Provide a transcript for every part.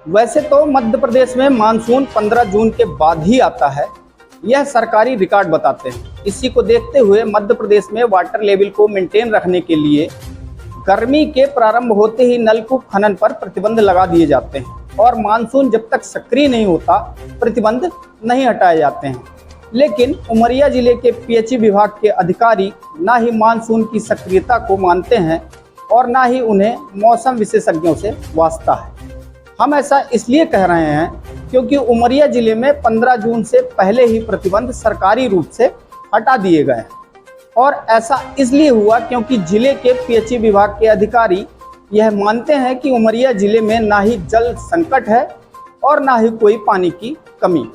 वैसे तो मध्य प्रदेश में मानसून 15 जून के बाद ही आता है, यह सरकारी रिकॉर्ड बताते हैं। इसी को देखते हुए मध्य प्रदेश में वाटर लेवल को मेंटेन रखने के लिए गर्मी के प्रारंभ होते ही नलकूप खनन पर प्रतिबंध लगा दिए जाते हैं और मानसून जब तक सक्रिय नहीं होता प्रतिबंध नहीं हटाए जाते हैं। लेकिन उमरिया जिले के पीएचई विभाग के अधिकारी ना ही मानसून की सक्रियता को मानते हैं और ना ही उन्हें मौसम विशेषज्ञों से वास्ता है। हम ऐसा इसलिए कह रहे हैं क्योंकि उमरिया जिले में 15 जून से पहले ही प्रतिबंध सरकारी रूप से हटा दिए गए हैं और ऐसा इसलिए हुआ क्योंकि जिले के पीएचई विभाग के अधिकारी यह मानते हैं कि उमरिया जिले में ना ही जल संकट है और ना ही कोई पानी की कमी।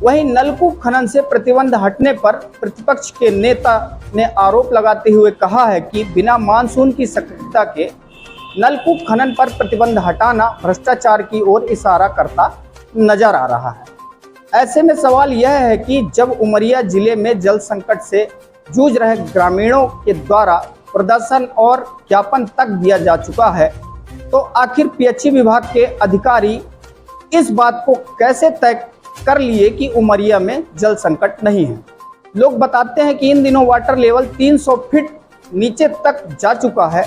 वहीं नलकूप खनन से प्रतिबंध हटने पर प्रतिपक्ष के नेता ने आरोप लगाते हुए कहा है कि बिना मानसून की सक्रियता के नलकूप खनन पर प्रतिबंध हटाना भ्रष्टाचार की ओर इशारा करता नजर आ रहा है। ऐसे में सवाल यह है कि जब उमरिया जिले में जल संकट से जूझ रहे ग्रामीणों के द्वारा प्रदर्शन और ज्ञापन तक दिया जा चुका है, तो आखिर पीएचई विभाग के अधिकारी इस बात को कैसे तय कर लिए कि उमरिया में जल संकट नहीं है। लोग बताते हैं कि इन दिनों वाटर लेवल 300 फीट नीचे तक जा चुका है।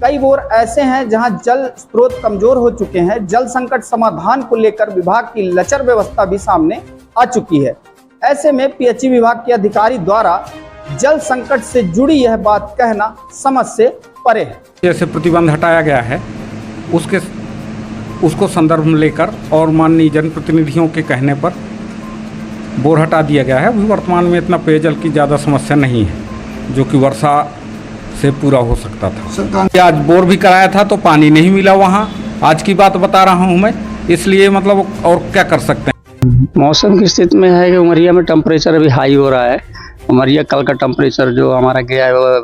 कई बोर ऐसे हैं जहां जल स्रोत कमजोर हो चुके हैं। जल संकट समाधान को लेकर विभाग की लचर व्यवस्था भी सामने आ चुकी है। ऐसे में पीएचई विभाग के अधिकारी द्वारा जल संकट से जुड़ी यह बात कहना समझ से परे है। जैसे प्रतिबंध हटाया गया है उसको संदर्भ में लेकर और माननीय जनप्रतिनिधियों के कहने पर बोर हटा दिया गया है। अभी वर्तमान में इतना पेयजल की ज़्यादा समस्या नहीं है जो कि वर्षा से पूरा हो सकता था। आज बोर भी कराया था तो पानी नहीं मिला वहाँ। आज की बात बता रहा हूँ मैं, इसलिए मतलब और क्या कर सकते हैं। मौसम की स्थिति में है कि उमरिया में टेम्परेचर अभी हाई हो रहा है। उमरिया कल का टेम्परेचर जो हमारा गया है वो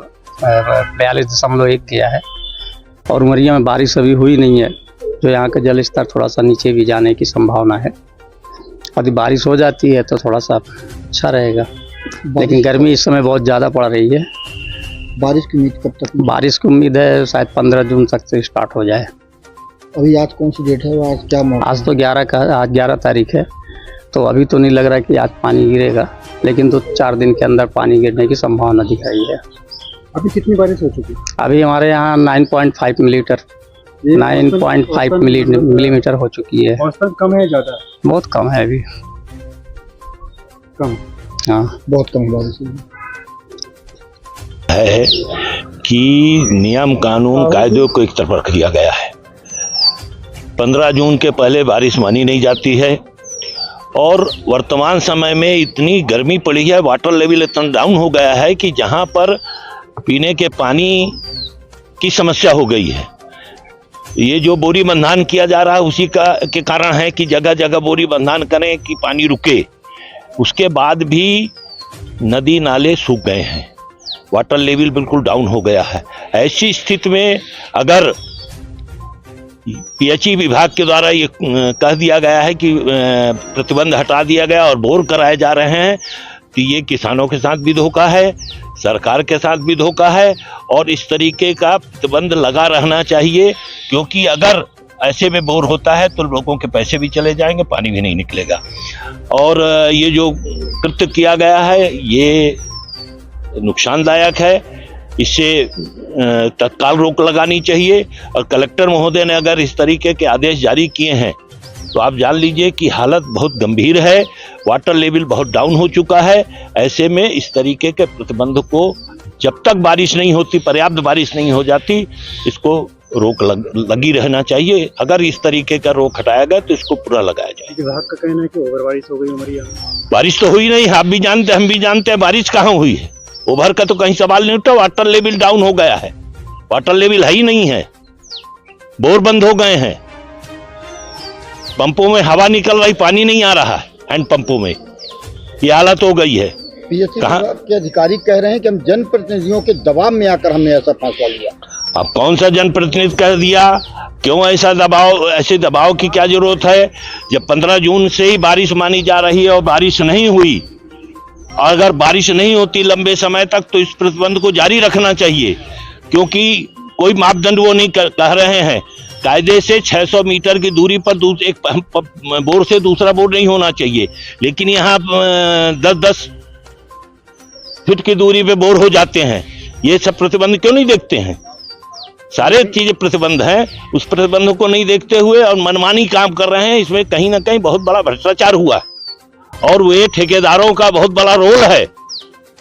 42.1 गया है और उमरिया में बारिश अभी हुई नहीं है, जो यहाँ का जल स्तर थोड़ा सा नीचे भी जाने की संभावना है। यदि बारिश हो जाती है तो थोड़ा सा अच्छा रहेगा, लेकिन गर्मी इस समय बहुत ज़्यादा पड़ रही है। बारिश की उम्मीद कब तक? बारिश की उम्मीद है शायद 15 जून तक से स्टार्ट हो जाए। अभी आज कौन सी डेट है? आज क्या मौसम? आज तो 11 तारीख है, तो अभी तो नहीं लग रहा कि आज पानी गिरेगा, लेकिन 2-4 दिन के अंदर पानी गिरने की संभावना दिख रही है। अभी कितनी बारिश हो चुकी है? अभी हमारे यहाँ 9.5 मिलीमीटर हो चुकी है। औसतन कम है ज़्यादा? बहुत कम है अभी। कम? हाँ, बहुत कम बारिश है कि नियम कानून कायदों को एक तरफ रख दिया गया है। 15 जून के पहले बारिश मानी नहीं जाती है और वर्तमान समय में इतनी गर्मी पड़ी है, वाटर लेवल इतना डाउन हो गया है कि जहां पर पीने के पानी की समस्या हो गई है। ये जो बोरी बंधान किया जा रहा है उसी के कारण है कि जगह जगह बोरी बंधान करें कि पानी रुके। उसके बाद भी नदी नाले सूख गए हैं, वाटर लेवल बिल्कुल डाउन हो गया है। ऐसी स्थिति में अगर पीएचई विभाग के द्वारा ये कह दिया गया है कि प्रतिबंध हटा दिया गया और बोर कराए जा रहे हैं, तो ये किसानों के साथ भी धोखा है, सरकार के साथ भी धोखा है और इस तरीके का प्रतिबंध लगा रहना चाहिए, क्योंकि अगर ऐसे में बोर होता है तो लोगों के पैसे भी चले जाएंगे, पानी भी नहीं निकलेगा। और ये जो कृत्य किया गया है ये नुकसानदायक है, इससे तत्काल रोक लगानी चाहिए। और कलेक्टर महोदय ने अगर इस तरीके के आदेश जारी किए हैं तो आप जान लीजिए कि हालत बहुत गंभीर है, वाटर लेवल बहुत डाउन हो चुका है। ऐसे में इस तरीके के प्रतिबंध को जब तक बारिश नहीं होती, पर्याप्त बारिश नहीं हो जाती, इसको रोक लगी रहना चाहिए। अगर इस तरीके का रोक हटाया गया तो इसको पूरा लगाया जाए। विभाग का कहना है कि ओवर बारिश हो गई उमरिया में। बारिश तो हुई नहीं, आप भी जानते हम भी जानते हैं, बारिश कहाँ हुई है। ओवर का तो कहीं सवाल नहीं उठा, वाटर लेवल डाउन हो गया है, वाटर लेवल है ही नहीं है, बोर बंद हो गए हैं, पंपों में हवा निकल रही, पानी नहीं आ रहा है, हैंड पंपों में ये हालत हो गई है। पीएचई विभाग के अधिकारी कह रहे हैं कि हम जनप्रतिनिधियों के दबाव में आकर हमने ऐसा फैसला लिया। अब कौन सा जनप्रतिनिधि कह दिया? क्यों ऐसा दबाव? ऐसे दबाव की क्या जरूरत है जब 15 जून से ही बारिश मानी जा रही है और बारिश नहीं हुई। और अगर बारिश नहीं होती लंबे समय तक तो इस प्रतिबंध को जारी रखना चाहिए, क्योंकि कोई मापदंड वो नहीं कह रहे हैं। कायदे से 600 मीटर की दूरी पर एक बोर से दूसरा बोर नहीं होना चाहिए, लेकिन यहाँ 10-10 फीट की दूरी पे बोर हो जाते हैं। ये सब प्रतिबंध क्यों नहीं देखते हैं? सारे चीजें प्रतिबंध हैं, उस प्रतिबंध को नहीं देखते हुए और मनमानी काम कर रहे हैं। इसमें कहीं ना कहीं बहुत बड़ा भ्रष्टाचार हुआ और वे ठेकेदारों का बहुत बड़ा रोल है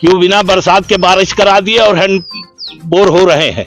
कि वो बिना बरसात के बारिश करा दिए और हैंड बोर हो रहे हैं।